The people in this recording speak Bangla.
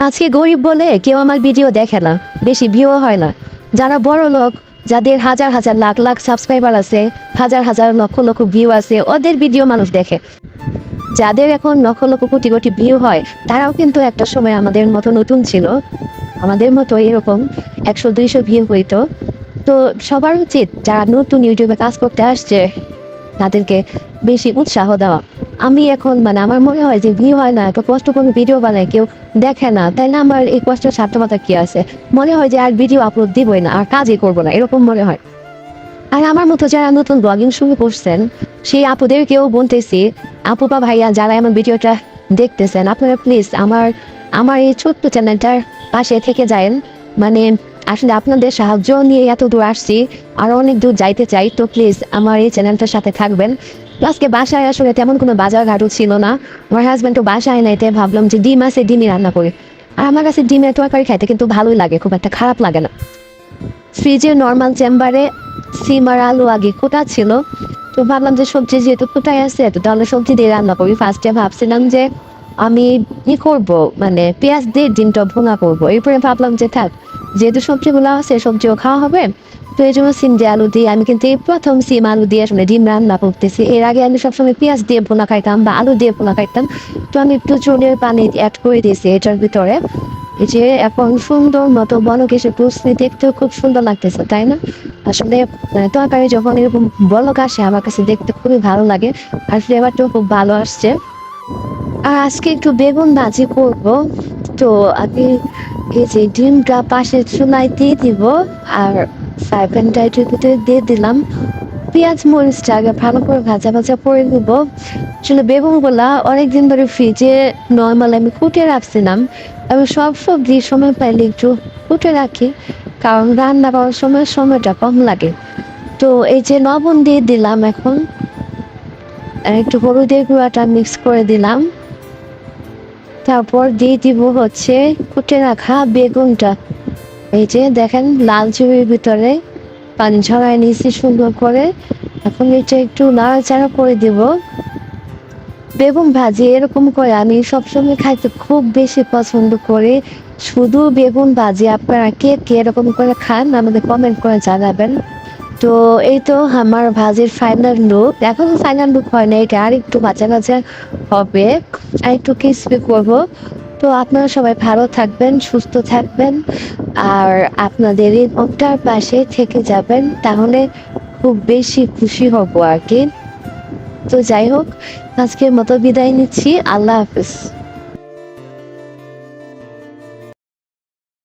আজকে গরিব বলে কেউ আমার ভিডিও দেখে না, বেশি ভিউ হয় না। যারা বড় লোক, যাদের হাজার হাজার লাখ লাখ সাবস্ক্রাইবার আছে, হাজার হাজার লক্ষ লক্ষ ভিউ আছে, ওদের ভিডিও মানুষ দেখে। যাদের এখন লক্ষ লক্ষ কোটি কোটি ভিউ হয়, তারাও কিন্তু একটা সময় আমাদের মতো নতুন ছিল, আমাদের মতো এরকম 100-200 ভিউ হইতো। তো সবার উচিত যারা নতুন ইউটিউবে কাজ করতে আসছে তাদেরকে বেশি উৎসাহ দেওয়া। আমি এখন আমার মনে হয় যে ভিউ হয় না, এত কষ্ট করে ভিডিও বানায়, কেউ দেখে না, তাই না? আমার এই কষ্টের সার্থকতা কি আছে? মনে হয় যে আর ভিডিও আপলোড দিবই না, আর কাজই করবো না, এরকম মনে হয়। আর আমার মতো যারা নতুন ব্লগিং শুরু করছেন, সেই আপুদেরকেও বলতেছি, আপু বা ভাইয়া যারা আমার ভিডিওটা দেখতেছেন, আপনারা প্লিজ আমার আমার এই ছোট্ট চ্যানেলটার পাশে থেকে যায়েন। আসলে আপনাদের সাহায্য নিয়ে এত দূর আসছি, আরও অনেক দূর যাইতে চাই। তো প্লিজ আমার এই চ্যানেলটার সাথে থাকবেন। আজকে বাসায় আসলে তেমন কোনো বাজার ঘাটও ছিল না, আমার হাজব্যান্ডও বাসায় নাই, তাই ভাবলাম যে ডিম আছে, ডিমই রান্না করি। আর আমার কাছে ডিমের তরকারি খাইতে কিন্তু ভালোই লাগে, খুব একটা খারাপ লাগে না। ফ্রিজে নর্মাল চেম্বারে সিম আর আলু আগে কোটা ছিল, তো ভাবলাম যে সবজি যেহেতু কোটায় আছে, তো তাহলে সবজি দিয়ে রান্না করি। ফার্স্টে ভাবছিলাম যে আমি করবো, পেঁয়াজ দিয়ে ডিমটা ভুনা করবো। এরপরে ভাবলাম যে থাক, যেহেতু সবজিগুলো আছে, সবজিও খাওয়া হবে, তো এই জন্য সিম দিয়ে আলু দিয়ে, আমি কিন্তু এই প্রথম সিম আলু দিয়ে আসলে ডিম রান্না করতেছি। এর আগে আমি সবসময় পেঁয়াজ দিয়ে ভুনা খাইতাম বা আলু দিয়ে ভুনা খাইতাম। তো আমি একটু চুলের পানি অ্যাড করে দিয়েছি এটার ভিতরে। এই যে এখন সুন্দর মতো বলক প্রস্তুতি, দেখতেও খুব সুন্দর লাগতেছে, তাই না? আসলে তরকারি যখন এরকম বলক আসে, আমার কাছে দেখতে খুবই ভালো লাগে, আর ফ্লেভারটাও খুব ভালো আসছে। আর আজকে একটু বেগুন ভাজি করব। তো আমি এই যে ডিমটা পাশে চুলায় দিয়ে দিব, আর ফ্রাই প্যানটা এটার ভিতরে দিয়ে দিলাম। পেঁয়াজ মরিচটা আগে ভালো করে ভাজা ভাজা করে নেব। আসলে বেগুনগুলা অনেকদিন ধরে ফ্রিজে নর্মাল আমি কুটে রাখছিলাম। আমি সব সবজি সময় পাইলে একটু কুটে রাখি, কারণ রান্না করার সময় সময়টা কম লাগে। তো এই যে লবণ দিয়ে দিলাম, এখন একটু হলুদের গুঁড়াটা মিক্স করে দিলাম। তারপর দিয়ে দিব হচ্ছে কুটে রাখা বেগুনটা। এই যে দেখেন, লাল চুড়ির ভিতরে পানি ঝরাই নিয়েছি সুন্দর করে। এখন এটা একটু নাড়াচাড়া করে দিব। বেগুন ভাজি এরকম করে আমি সবসময় খাইতে খুব বেশি পছন্দ করি। শুধু বেগুন ভাজি আপনারা কে কে এরকম করে খান, আমাদের কমেন্ট করে জানাবেন। তো এই তো আমার ভাজির ফাইনাল লুক। এখন ফাইনাল লুক হয় না, এটা আর একটু ভাজা ভাজা হবে, আর একটু ক্রিসপি করবো। তো আপনারা সবাই ভালো থাকবেন, সুস্থ থাকবেন, আর আপনাদের এই মুখটার পাশে থেকে যাবেন, তাহলে খুব বেশি খুশি হব আর কি। তো যাই হোক, আজকের মতো বিদায় নিচ্ছি। আল্লাহ হাফিজ।